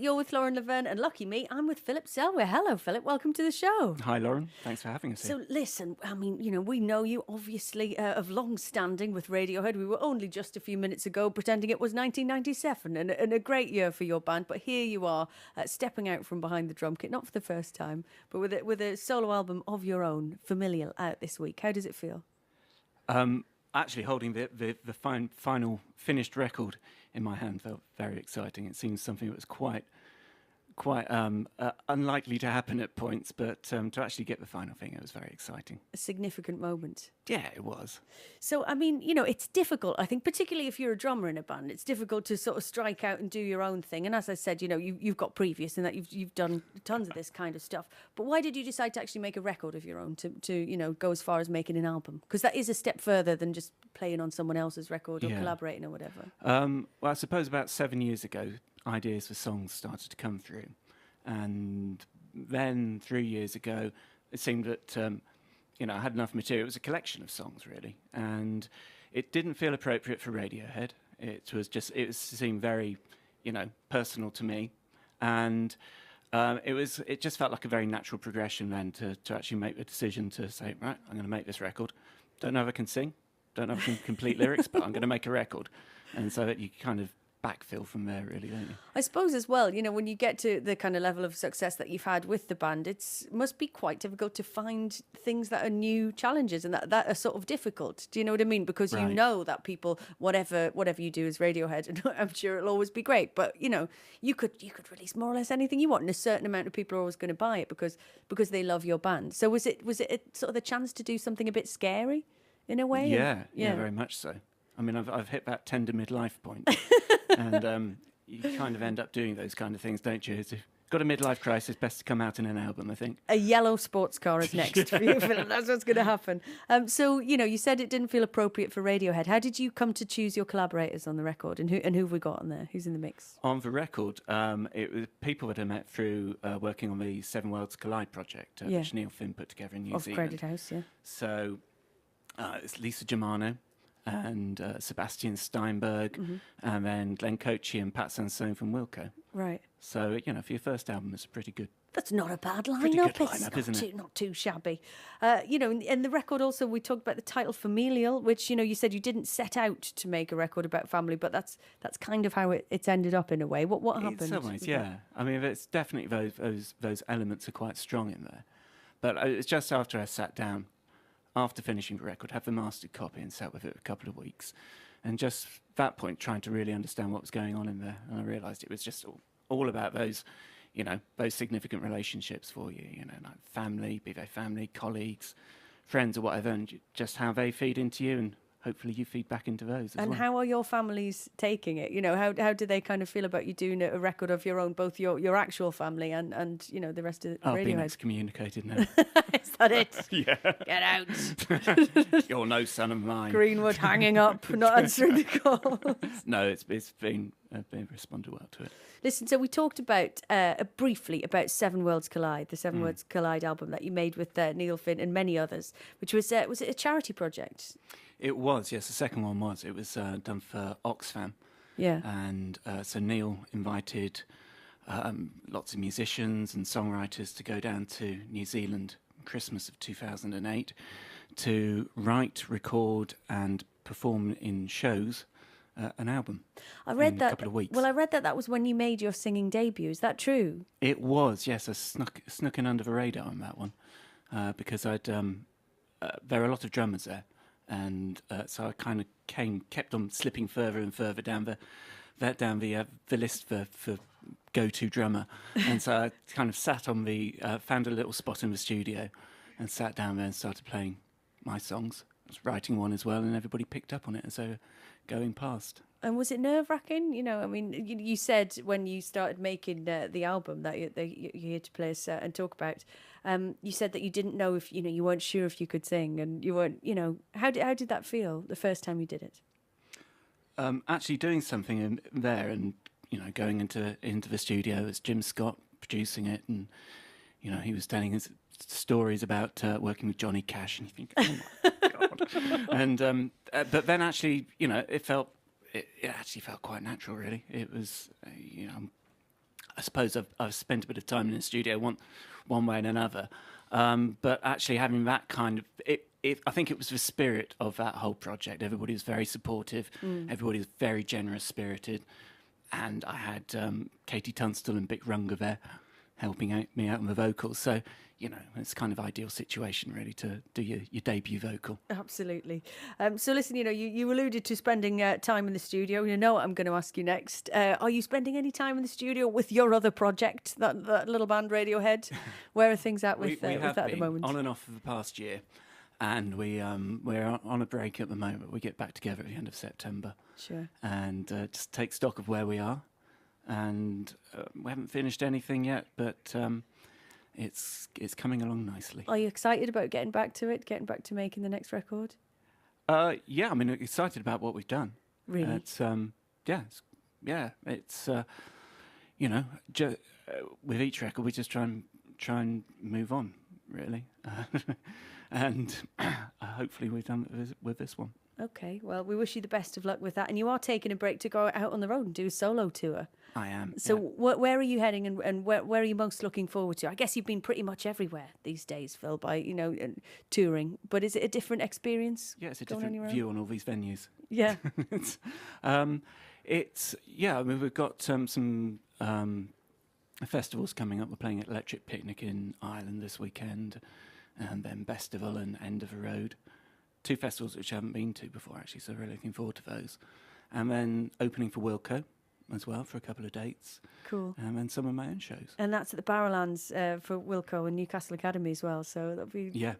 You're with Lauren Laverne, and lucky me, I'm with Philip Selway. Hello, Philip. Welcome to the show. Hi, Lauren. Thanks for having us here. So listen, I mean, we know you obviously of long standing with Radiohead. We were only just a few minutes ago pretending it was 1997 and a great year for your band. But here you are, stepping out from behind the drum kit, not for the first time, but with a solo album of your own, Familial, out this week. How does it feel? Actually, holding the final finished record in my hand felt very exciting. It seems something that was quite unlikely to happen at points, but to actually get the final thing, it was very exciting. A significant moment. Yeah, it was. So, I mean, it's difficult, I think, particularly if you're a drummer in a band, it's difficult to sort of strike out and do your own thing. And as I said, you've got previous in that you've done tons of this kind of stuff. But why did you decide to actually make a record of your own, to go as far as making an album? Because that is a step further than just playing on someone else's record or collaborating or whatever. Well, I suppose about 7 years ago, ideas for songs started to come through. And then 3 years ago, it seemed that, I had enough material. It was a collection of songs, really. And it didn't feel appropriate for Radiohead. It seemed very, personal to me. And it just felt like a very natural progression then to actually make the decision to say, right, I'm going to make this record. Don't know if I can sing, don't know if I can complete lyrics, but I'm going to make a record. And so that you kind of backfill from there, really, don't you? I suppose as well, when you get to the kind of level of success that you've had with the band, must be quite difficult to find things that are new challenges and that are sort of difficult. Do you know what I mean? Because you know that people, whatever you do as Radiohead, and I'm sure it'll always be great, but you could release more or less anything you want, and a certain amount of people are always going to buy it because they love your band. So was it sort of the chance to do something a bit scary in a way? Yeah, very much so. I mean, I've hit that tender midlife point, and you kind of end up doing those kind of things, don't you? If you've got a midlife crisis, best to come out in an album, I think. A yellow sports car is next for you, Philip. That's what's going to happen. So, you said it didn't feel appropriate for Radiohead. How did you come to choose your collaborators on the record, and who have we got on there? Who's in the mix? On the record, it was people that I met through working on the Seven Worlds Collide project, which Neil Finn put together in New Zealand. Credit House, yeah. So it's Lisa Germano and Sebastian Steinberg, and then Glenn Cochie and Pat Sansone from Wilco. Right. So, for your first album, it's a pretty good... That's not a bad lineup. Pretty good lineup, isn't it? Not too shabby. And the record also, we talked about the title Familial, which, you said you didn't set out to make a record about family, but that's kind of how it's ended up in a way. What happened? In some ways, yeah. I mean, it's definitely those elements are quite strong in there. But it's just after I sat down, after finishing the record, have the mastered copy and sat with it a couple of weeks. And just that point, trying to really understand what was going on in there. And I realised it was just all about those, those significant relationships for you, like family, be they family, colleagues, friends or whatever, and just how they feed into you, and hopefully you feed back into those as well. And how are your families taking it? How do they kind of feel about you doing a record of your own, both your actual family and the rest of Radiohead? I've been excommunicated now. Is that it? Yeah. Get out. You're no son of mine. Greenwood hanging up, not answering the call. No, it's been responded well to it. Listen, so we talked about briefly about Seven Worlds Collide, the Seven Worlds Collide album that you made with Neil Finn and many others, which was it a charity project? It was, yes. The second one was. It was done for Oxfam. Yeah. And so Neil invited lots of musicians and songwriters to go down to New Zealand Christmas of 2008 to write, record and perform in shows an album. I read in that. A couple of weeks. Well, I read that was when you made your singing debut. Is that true? It was, yes. I snuck in under the radar on that one because there are a lot of drummers there. And so I kind of kept on slipping further and further down the list for go-to drummer, and so I kind of found a little spot in the studio, and sat down there and started playing my songs. I was writing one as well, and everybody picked up on it, and so going past. And was it nerve-wracking? I mean, you said when you started making the album that you're here to play us and talk about, you said that you didn't know if, you weren't sure if you could sing, and you weren't, how did that feel the first time you did it? Actually doing something in there and, going into the studio as Jim Scott producing it, and, he was telling his stories about working with Johnny Cash, and you think, oh my God. And, but then actually, it actually felt quite natural, really. It was, I suppose I've spent a bit of time in the studio one way and another. But actually having that kind of I think it was the spirit of that whole project. Everybody was very supportive. Everybody was very generous spirited, and I had Katie Tunstall and Bick Runger there helping me out on the vocals. So, it's kind of ideal situation really to do your debut vocal. Absolutely. So listen, you alluded to spending time in the studio. You know what I'm going to ask you next. Are you spending any time in the studio with your other project, that little band Radiohead? Where are things at with that at the moment? On and off for the past year. And we're on a break at the moment. We get back together at the end of September. Sure. And just take stock of where we are. And we haven't finished anything yet, but it's coming along nicely. Are you excited about getting back to making the next record? Yeah, I mean, excited about what we've done. Really? It's with each record we just try and move on, really. And hopefully we've done it with this one. Okay, well, we wish you the best of luck with that. And you are taking a break to go out on the road and do a solo tour. I am. So where are you heading and where are you most looking forward to? I guess you've been pretty much everywhere these days, Phil, by, touring. But is it a different experience? Yeah, it's a different view on all these venues. Yeah. I mean, we've got some festivals coming up. We're playing at Electric Picnic in Ireland this weekend, and then Festival and End of a Road. 2 festivals which I haven't been to before, actually, so really looking forward to those. And then opening for Wilco as well for a couple of dates. Cool. And then some of my own shows. And that's at the Barrowlands for Wilco and Newcastle Academy as well, so that'll be... Yeah.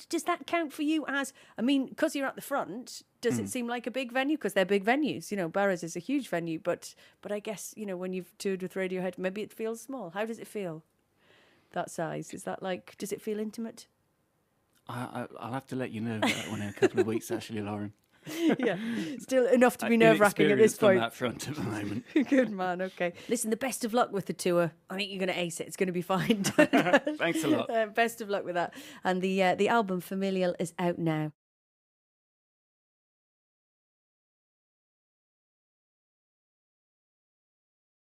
Does that count for you as... I mean, because you're at the front, does it seem like a big venue? Because they're big venues. Barrows is a huge venue, but I guess, when you've toured with Radiohead, maybe it feels small. How does it feel, that size? Is that does it feel intimate? I'll have to let you know that one in a couple of weeks, actually, Lauren. Yeah, still enough to be nerve-wracking at this point. On that front at the moment. Good man, okay. Listen, the best of luck with the tour. I think you're going to ace it. It's going to be fine. Thanks a lot. Best of luck with that. And the album Familial is out now.